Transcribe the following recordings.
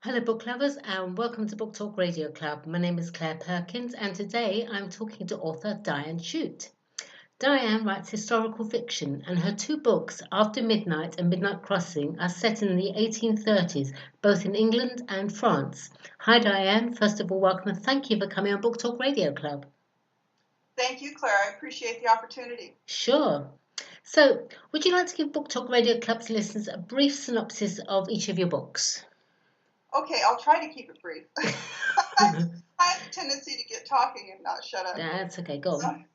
Hello, book lovers, and welcome to Book Talk Radio Club. My name is Claire Perkins, and today I'm talking to author Diane Shute. Diane writes historical fiction, and her two books, After Midnight and Midnight Crossing, are set in the 1830s, both in England and France. Hi, Diane. First of all, welcome and thank you for coming on Book Talk Radio Club. Thank you, Claire. I appreciate the opportunity. Sure. So, would you like to give Book Talk Radio Club's listeners a brief synopsis of each of your books? Okay, I'll try to keep it brief. I have a tendency to get talking and not shut up. That's okay, go on.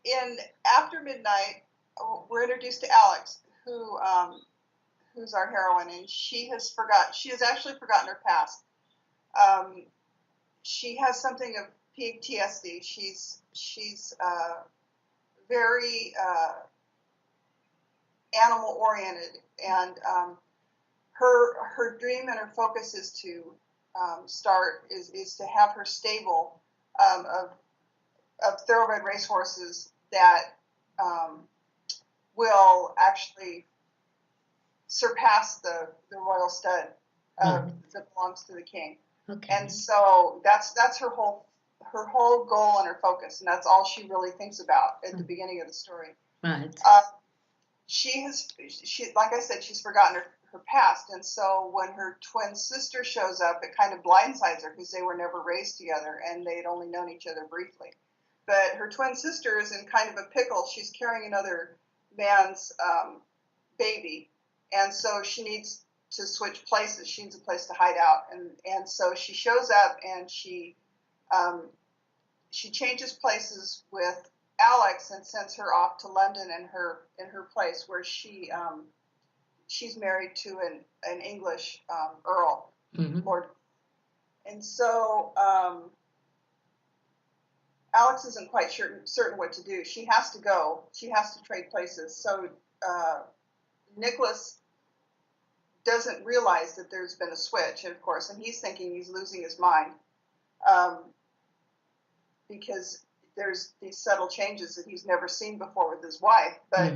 In After Midnight, we're introduced to Alex, who's our heroine, and she has actually forgotten her past. She has something of PTSD. She's very animal oriented, and her dream and her focus is to have her stable of thoroughbred racehorses that will actually surpass the royal stud that belongs to the king. Okay. And so that's her whole goal and her focus, and that's all she really thinks about at the beginning of the story. Right. She like I said, she's forgotten her past, and so when her twin sister shows up, it kind of blindsides her because they were never raised together and they had only known each other briefly. But her twin sister is in kind of a pickle. She's carrying another man's baby, and so she needs to switch places. She needs a place to hide out, and so she shows up and she changes places with Alex and sends her off to London in her place where she's married to an English earl, lord. And so Alex isn't quite certain what to do. She has to go. She has to trade places. So Nicholas doesn't realize that there's been a switch, of course, and he's thinking he's losing his mind because there's these subtle changes that he's never seen before with his wife. But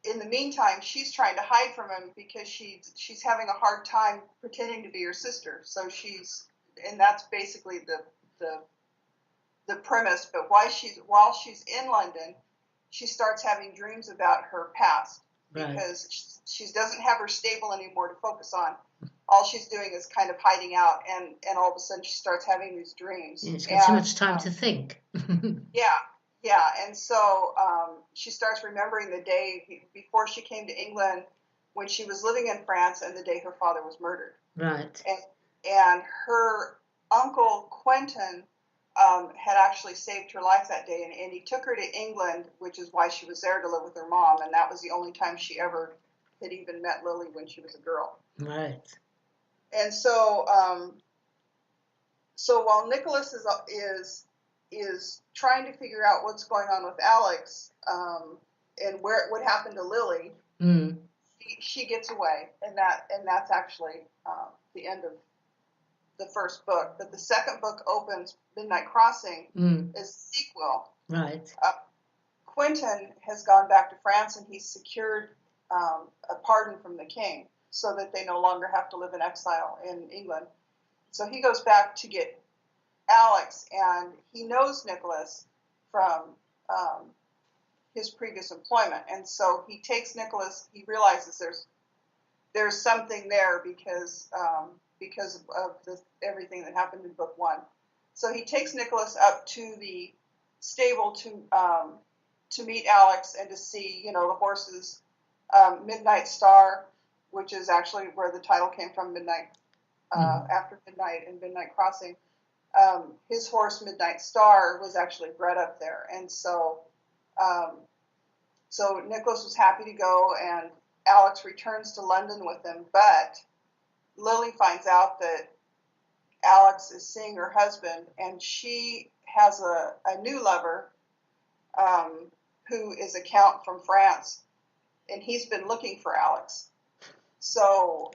in the meantime, she's trying to hide from him because she's having a hard time pretending to be her sister. So and that's basically the premise. But while she's in London, she starts having dreams about her past because she doesn't have her stable anymore to focus on. All she's doing is kind of hiding out, and all of a sudden she starts having these dreams. She's got too much time to think. Yeah, and so she starts remembering the day before she came to England when she was living in France and the day her father was murdered. Right. And her uncle Quentin had actually saved her life that day, and he took her to England, which is why she was there to live with her mom, and that was the only time she ever had even met Lily when she was a girl. Right. And so while Nicholas is trying to figure out what's going on with Alex and what happened to Lily, she gets away, and that's actually the end of the first book. But the second book opens, Midnight Crossing, is a sequel. Right. Quentin has gone back to France, and he's secured a pardon from the king so that they no longer have to live in exile in England. So he goes back to get Alex, and he knows Nicholas from his previous employment, and so he takes Nicholas. He realizes there's something there because of everything that happened in book one. So he takes Nicholas up to the stable to meet Alex and to see the horses. Midnight Star, which is actually where the title came from, Midnight After Midnight and Midnight Crossing. His horse, Midnight Star, was actually bred up there. And so Nicholas was happy to go, and Alex returns to London with him. But Lily finds out that Alex is seeing her husband, and she has a new lover who is a count from France, and he's been looking for Alex. So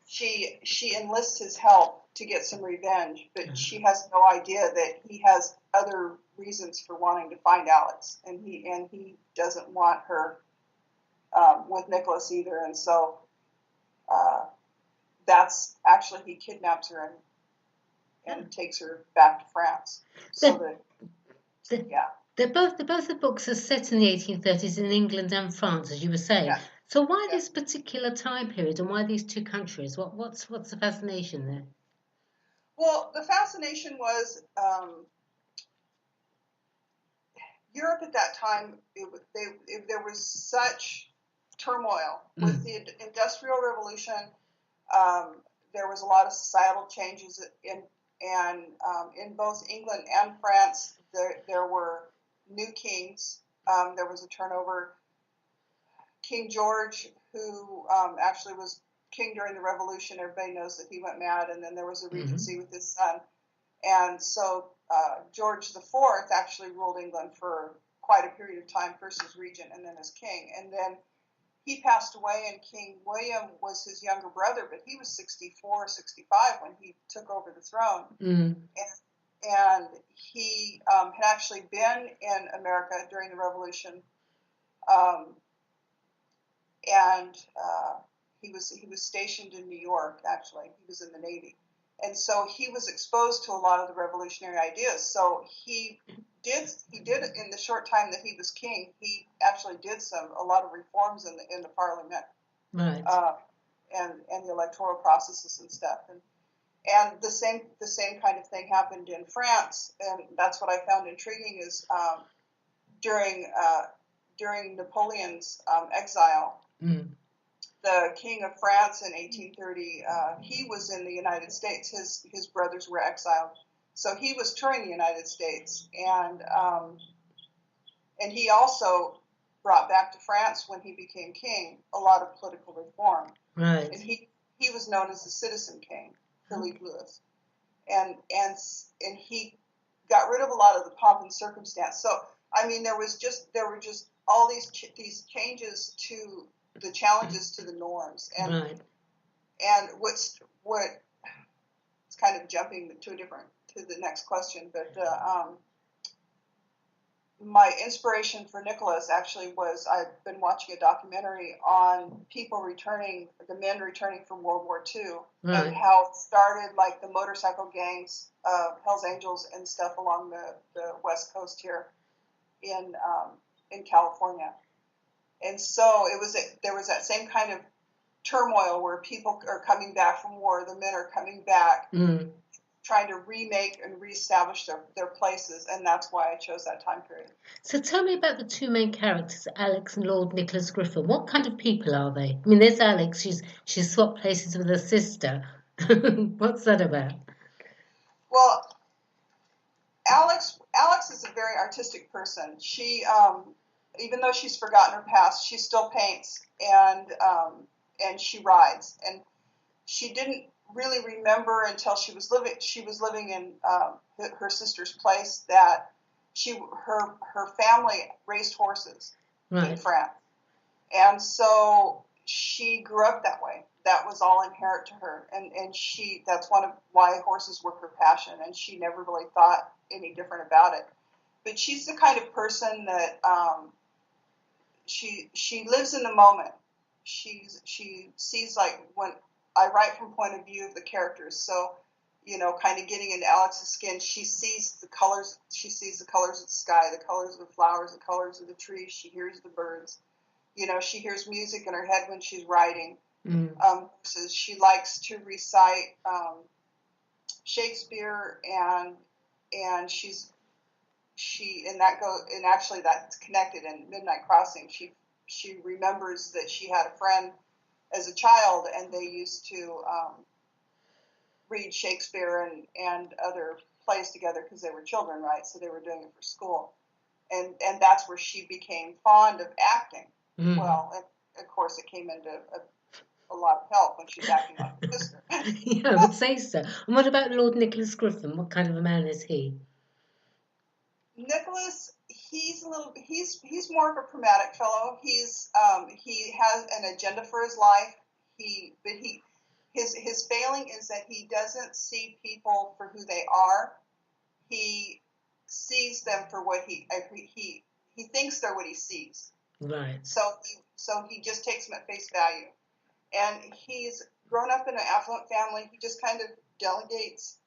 she enlists his help to get some revenge, but she has no idea that he has other reasons for wanting to find Alex, and he doesn't want her with Nicholas either. And so uh, that's actually he kidnaps her and takes her back to France. So The, yeah. Both the books are set in the 1830s in England and France, as you were saying. Yeah. So why Yeah. this particular time period, and why these two countries? What's the fascination there? Well, the fascination was Europe at that time. There was such turmoil with the Industrial Revolution. There was a lot of societal changes in both England and France. There were new kings. There was a turnover. King George, who actually was king during the Revolution, everybody knows that he went mad, and then there was a regency with his son. And so George IV actually ruled England for quite a period of time, first as regent and then as king. And then he passed away, and King William was his younger brother, but he was 64, 65 when he took over the throne. And he had actually been in America during the Revolution, and he was stationed in New York. Actually, he was in the Navy, and so he was exposed to a lot of the revolutionary ideas. So he did in the short time that he was king, he actually did a lot of reforms in the Parliament, right, and the electoral processes and stuff, and the same kind of thing happened in France, and that's what I found intriguing is during Napoleon's exile. The King of France in 1830, he was in the United States. His brothers were exiled, so he was touring the United States, and he also brought back to France when he became king a lot of political reform. Right. And he was known as the Citizen King, Philippe Louis, and he got rid of a lot of the pomp and circumstance. So I mean, there were just all these changes to the challenges to the norms, and right. and it's kind of jumping to the next question, but my inspiration for Nicholas actually was I've been watching a documentary on the men returning from World War II, right. and how it started, like the motorcycle gangs, Hell's Angels and stuff along the West Coast here in California. And so there was that same kind of turmoil where people are coming back from war, the men are coming back, trying to remake and reestablish their places, and that's why I chose that time period. So tell me about the two main characters, Alex and Lord Nicholas Griffin. What kind of people are they? I mean, there's Alex, she's swapped places with her sister. What's that about? Well, Alex is a very artistic person. She even though she's forgotten her past, she still paints and she rides. And she didn't really remember until she was living in her sister's place that her family raised horses in France, and so she grew up that way. That was all inherent to her, and that's why horses were her passion, and she never really thought any different about it. But she's the kind of person that she lives in the moment. She sees, like, when I write from point of view of the characters, so kind of getting into Alex's skin, she sees the colors. She sees the colors of the sky, the colors of the flowers, the colors of the trees. She hears the birds. She hears music in her head when she's writing. So she likes to recite Shakespeare, and actually that's connected in Midnight Crossing. She remembers that she had a friend as a child, and they used to read Shakespeare and other plays together because they were children, right? So they were doing it for school, and that's where she became fond of acting. Well, and of course it came into a lot of help when she's acting like her sister. Yeah, I would say so. And what about Lord Nicholas Griffin? What kind of a man is he? Nicholas, he's more of a pragmatic fellow. He has an agenda for his life. His failing is that he doesn't see people for who they are. He sees them for what he thinks they're what he sees. Right. So he just takes them at face value. And he's grown up in an affluent family. He just kind of delegates.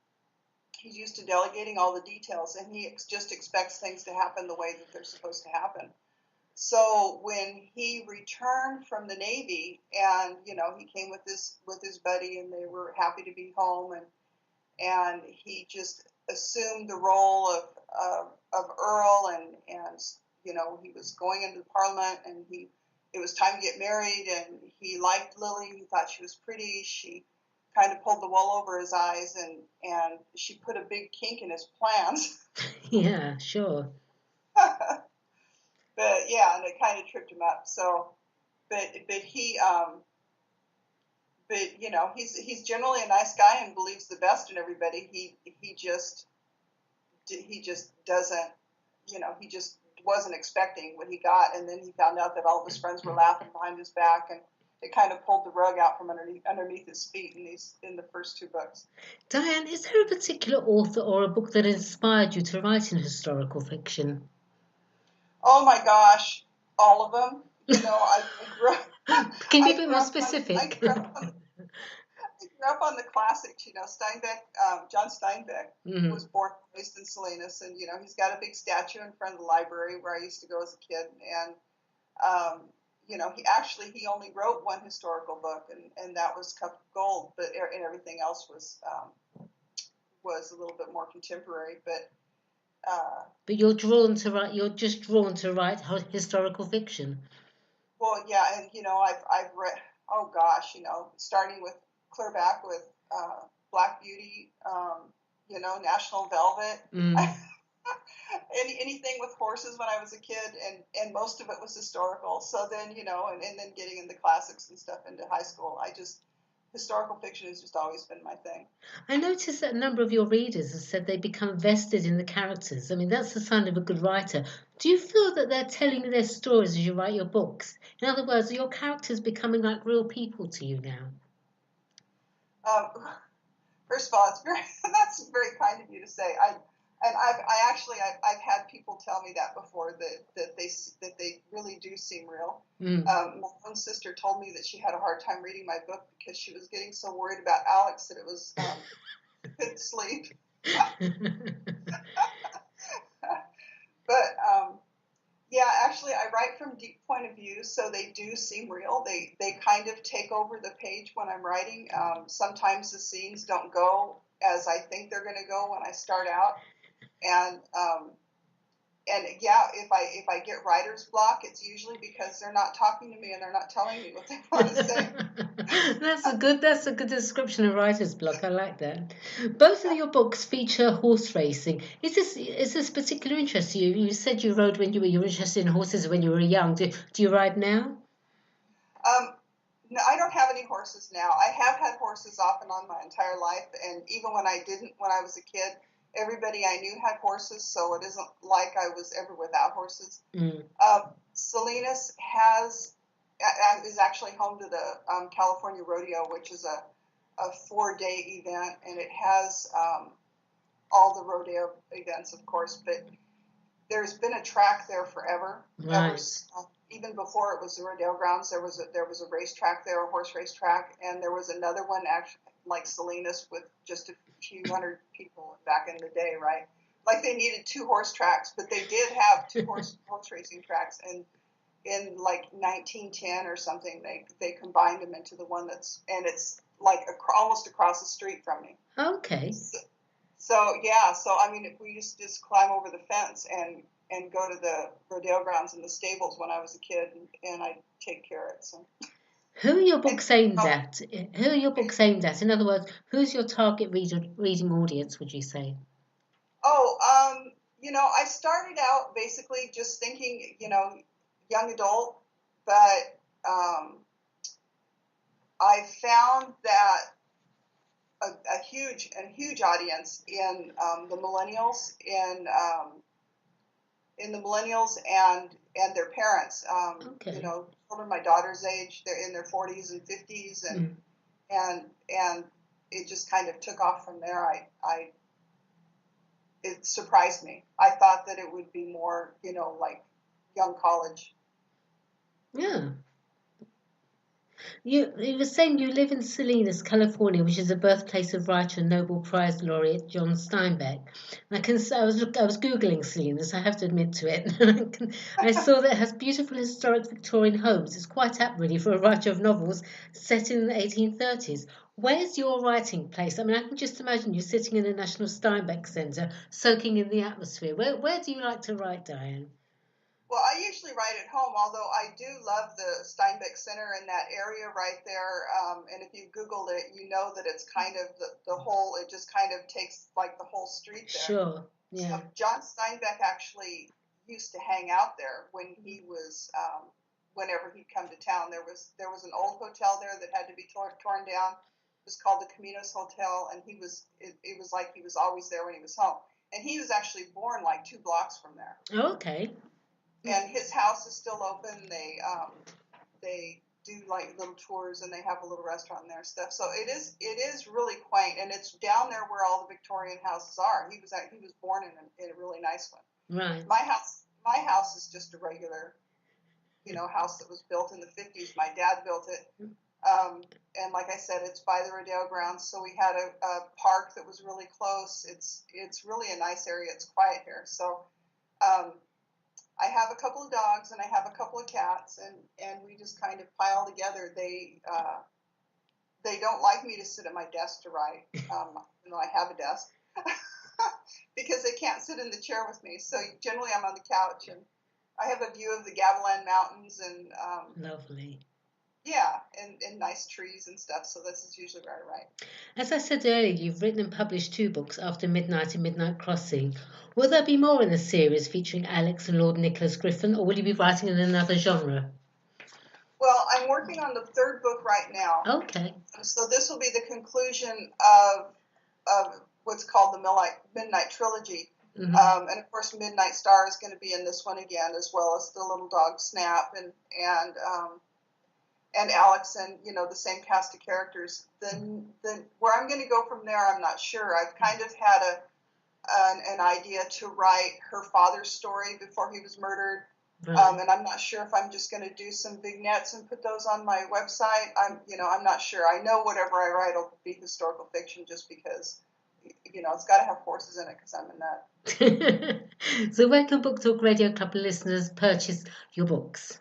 He's used to delegating all the details, and he just expects things to happen the way that they're supposed to happen. So when he returned from the Navy, and he came with his buddy, and they were happy to be home, and he just assumed the role of Earl, and he was going into the Parliament, and it was time to get married, and he liked Lily. He thought she was pretty. She kind of pulled the wool over his eyes, and she put a big kink in his plans. Yeah, sure. But yeah, and it kind of tripped him up. So, but he, he's generally a nice guy and believes the best in everybody. He just doesn't, he just wasn't expecting what he got, and then he found out that all of his friends were laughing behind his back, and it kind of pulled the rug out from underneath his feet in the first two books. Diane, is there a particular author or a book that inspired you to write in historical fiction? Oh my gosh, all of them. I grew up. Can you be more specific? I grew up on the classics. Steinbeck. John Steinbeck was born and raised in Salinas, and he's got a big statue in front of the library where I used to go as a kid. And he only wrote one historical book, and that was Cup of Gold. But everything else was a little bit more contemporary. But you're drawn to write. You're just drawn to write historical fiction. Well, yeah, and I've read. Oh gosh, starting with clear back with Black Beauty, National Velvet. Anything with horses when I was a kid, and most of it was historical. So then, and then getting into classics and stuff into high school, historical fiction has just always been my thing. I noticed that a number of your readers have said they become vested in the characters. I mean, that's the sign of a good writer. Do you feel that they're telling their stories as you write your books? In other words, are your characters becoming like real people to you now? First of all, that's very kind of you to say. I've had people tell me that before, that they really do seem real. My own sister told me that she had a hard time reading my book because she was getting so worried about Alex that it was couldn't sleep. But yeah, actually, I write from deep point of view, so they do seem real. They kind of take over the page when I'm writing. Sometimes the scenes don't go as I think they're going to go when I start out. And yeah, if I get writer's block, it's usually because they're not talking to me and they're not telling me what they want to say. That's a good description of writer's block. I like that. Both of your books feature horse racing. Is this particular interest to you? You said you rode when you were interested in horses when you were young. Do you ride now? No, I don't have any horses now. I have had horses off and on my entire life, and even when I didn't, when I was a kid, everybody I knew had horses, so it isn't like I was ever without horses. Salinas is actually home to the California Rodeo, which is a 4-day event, and it has all the rodeo events, of course, but there's been a track there forever. Right. Even before it was the rodeo grounds, there was a racetrack there, a horse race track, and there was another one actually like Salinas with just a few hundred people back in the day, right? Like they needed 2 horse tracks, but they did have 2 horse racing tracks, and in like 1910 or something, they combined them into the one it's like almost across the street from me. Okay. So yeah, I mean, we used to just climb over the fence and go to the rodeo grounds and the stables when I was a kid, and I'd take carrots. Who are your books aimed at? Who are your books aimed at? In other words, who's your target reading audience, would you say? Oh, I started out basically just thinking, young adult, but I found that a huge audience in the millennials, in the millennials and their parents. Okay. Children my daughter's age, they're in their 40s and 50s, and it just kind of took off from there. It surprised me. I thought that it would be more, like young college. Yeah. You were saying you live in Salinas, California, which is the birthplace of writer and Nobel Prize laureate John Steinbeck. And I was googling Salinas. I have to admit to it. I saw that it has beautiful historic Victorian homes. It's quite apt, really, for a writer of novels set in the 1830s. Where's your writing place? I mean, I can just imagine you sitting in the National Steinbeck Centre, soaking in the atmosphere. Where do you like to write, Diane? Well, I usually write at home, although I do love the Steinbeck Center in that area right there. And if you Googled it, you know that it's kind of the whole, it just kind of takes like the whole street there. Sure, yeah. John Steinbeck actually used to hang out there when he was, whenever he'd come to town. There was an old hotel there that had to be torn down. It was called the Caminos Hotel, and it was like he was always there when he was home. And he was actually born like 2 blocks from there. Oh, okay. And his house is still open. They do like little tours, and they have a little restaurant and their stuff. So it is really quaint, and it's down there where all the Victorian houses are. He was born in a really nice one. Right. My house is just a regular, house that was built in the 50s. My dad built it, and like I said, it's by the rodeo grounds. So we had a park that was really close. It's really a nice area. It's quiet here. So. I have a couple of dogs and I have a couple of cats, and we just kind of pile together. They don't like me to sit at my desk to write, even though I have a desk, because they can't sit in the chair with me. So generally I'm on the couch, and I have a view of the Gavilan Mountains and lovely. Yeah, and nice trees and stuff. So this is usually where I write. As I said earlier, you've written and published 2 books, After Midnight and Midnight Crossing. Will there be more in the series featuring Alex and Lord Nicholas Griffin, or will you be writing in another genre? Well, I'm working on the 3rd book right now. Okay. So this will be the conclusion of what's called the Midnight Trilogy. Mm-hmm. And of course, Midnight Star is going to be in this one again, as well as the little dog Snap and Alex, and the same cast of characters. Then where I'm going to go from there, I'm not sure. I've kind of had an idea to write her father's story before he was murdered, Right. And I'm not sure if I'm just going to do some vignettes and put those on my website. I'm not sure. I know whatever I write will be historical fiction, just because it's got to have horses in it, because I'm a nut. So where can Book Talk Radio Club listeners purchase your books?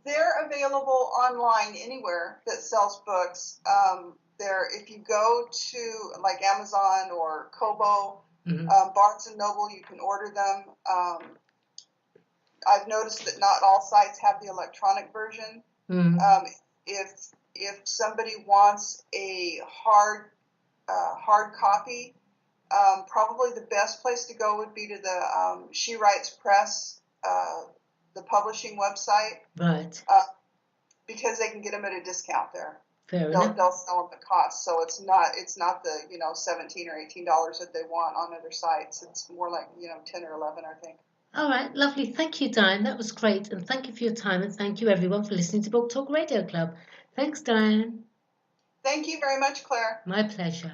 They're available online anywhere that sells books. If you go to like Amazon or Kobo, Mm-hmm. Barnes and Noble, you can order them. I've noticed that not all sites have the electronic version. Mm-hmm. If somebody wants a hard copy, probably the best place to go would be to the She Writes Press, the publishing website, Right. Because they can get them at a discount there. Fair enough. They'll sell them at cost, so it's not the $17 or $18 that they want on other sites. It's more like 10 or 11, I think. All right, lovely. Thank you, Diane. That was great, and thank you for your time, and thank you everyone for listening to Book Talk Radio Club. Thanks, Diane. Thank you very much, Claire. My pleasure.